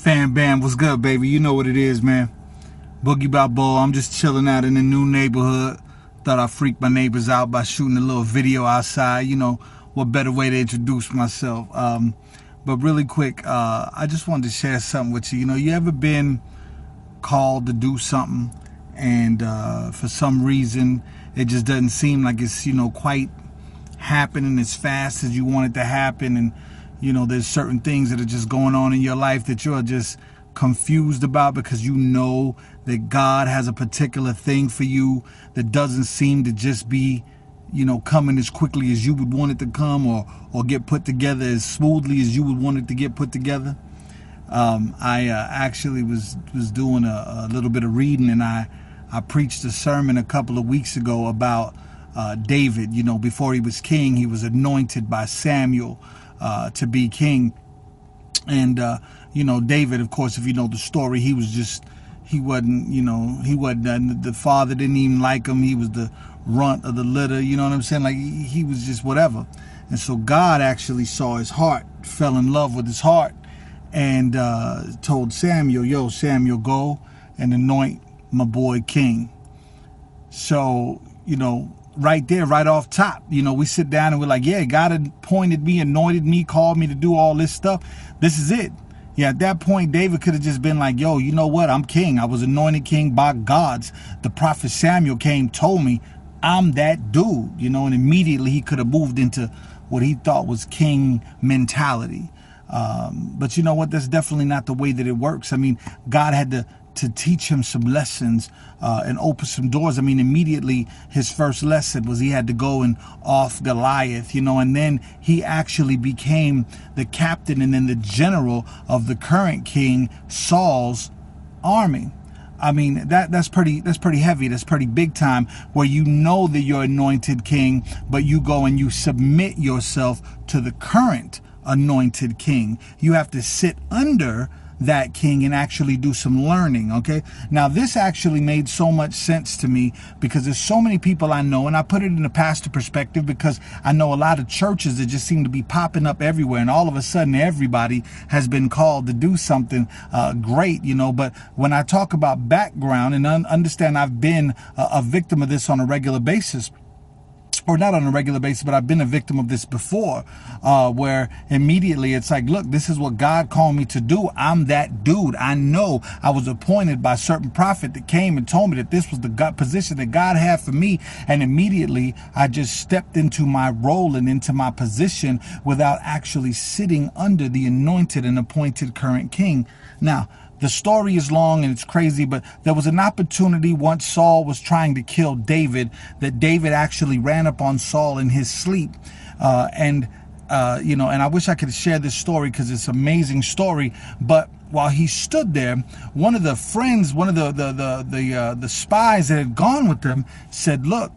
Fam bam, what's good, baby? You know what it is, man. Boogie Balboa. I'm just chilling out in the new neighborhood. Thought I'd freak my neighbors out by shooting a little video outside. You know, what better way to introduce myself? But really quick, I just wanted to share something with you. You know, you ever been called to do something and for some reason it just doesn't seem like it's, you know, quite happening as fast as you want it to happen, and you know, there's certain things that are just going on in your life that you're just confused about because you know that God has a particular thing for you that doesn't seem to just be, you know, coming as quickly as you would want it to come, or get put together as smoothly as you would want it to get put together. I actually was doing a little bit of reading, and I preached a sermon a couple of weeks ago about David. You know, before he was king, he was anointed by Samuel to be king. And, you know, David, of course, if you know the story, he wasn't, the father didn't even like him. He was the runt of the litter, you know what I'm saying? Like, he was just whatever. And so God actually saw his heart, fell in love with his heart, and told Samuel, yo, Samuel, go and anoint my boy king. So, you know, right there, right off top, you know, we sit down and we're like, yeah, God appointed me, anointed me, called me to do all this stuff. This is it. Yeah, at that point, David could have just been like, yo, you know what? I'm king. I was anointed king by gods. The prophet Samuel came, told me I'm that dude, you know, and immediately he could have moved into what he thought was king mentality. But you know what? That's definitely not the way that it works. I mean, God had to teach him some lessons and open some doors. I mean, immediately his first lesson was he had to go and off Goliath, you know, and then he actually became the captain and then the general of the current king Saul's army. I mean, that's pretty heavy. That's pretty big time, where you know that you're anointed king, but you go and you submit yourself to the current anointed king. You have to sit under that king and actually do some learning. Okay, now this actually made so much sense to me because there's so many people I know, and I put it in a pastor perspective because I know a lot of churches that just seem to be popping up everywhere, and all of a sudden everybody has been called to do something great, you know. But when I talk about background and understand, I've been a victim of this on a regular basis. Or not on a regular basis, but I've been a victim of this before, where immediately it's like, look, this is what God called me to do. I'm that dude. I know I was appointed by a certain prophet that came and told me that this was the God position that God had for me. And immediately I just stepped into my role and into my position without actually sitting under the anointed and appointed current king. Now, the story is long and it's crazy, but there was an opportunity once Saul was trying to kill David, that David actually ran up on Saul in his sleep. And I wish I could share this story because it's an amazing story. But while he stood there, one of the friends, one of the spies that had gone with them said, look,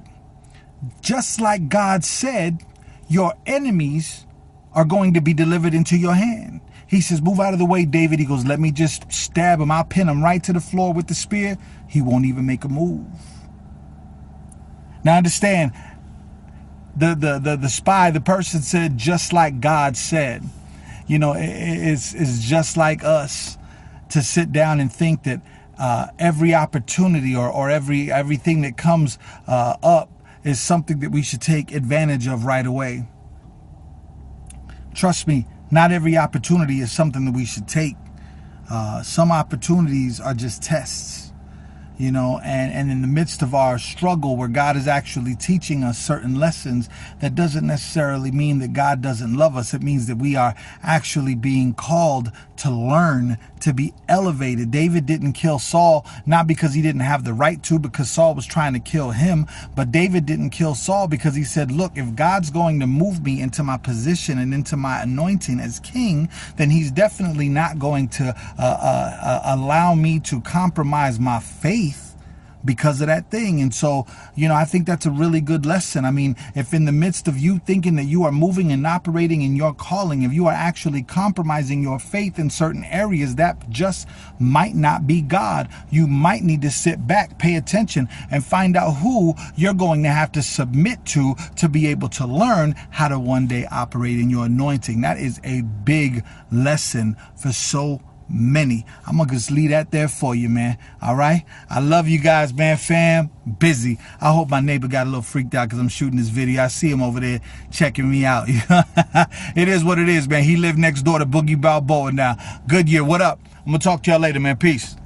just like God said, your enemies are going to be delivered into your hand. He says, move out of the way, David. He goes, let me just stab him. I'll pin him right to the floor with the spear. He won't even make a move. Now understand, the spy, the person said, just like God said. You know, it's just like us to sit down and think that every opportunity or everything that comes up is something that we should take advantage of right away. Trust me. Not every opportunity is something that we should take. Some opportunities are just tests, you know, and in the midst of our struggle where God is actually teaching us certain lessons, that doesn't necessarily mean that God doesn't love us. It means that we are actually being called to learn, to be elevated. David didn't kill Saul, not because he didn't have the right to, because Saul was trying to kill him. But David didn't kill Saul because he said, look, if God's going to move me into my position and into my anointing as king, then he's definitely not going to allow me to compromise my faith because of that thing. And so, you know, I think that's a really good lesson. I mean, if in the midst of you thinking that you are moving and operating in your calling, if you are actually compromising your faith in certain areas, that just might not be God. You might need to sit back, pay attention, and find out who you're going to have to submit to be able to learn how to one day operate in your anointing. That is a big lesson for so many. I'm gonna just leave that there for you, man. All right, I love you guys, man. Fam, busy. I hope my neighbor got a little freaked out because I'm shooting this video. I see him over there checking me out. It is what it is, man. He lived next door to Boogie Balboa now. Goodyear, what up? I'm gonna talk to y'all later, man. Peace.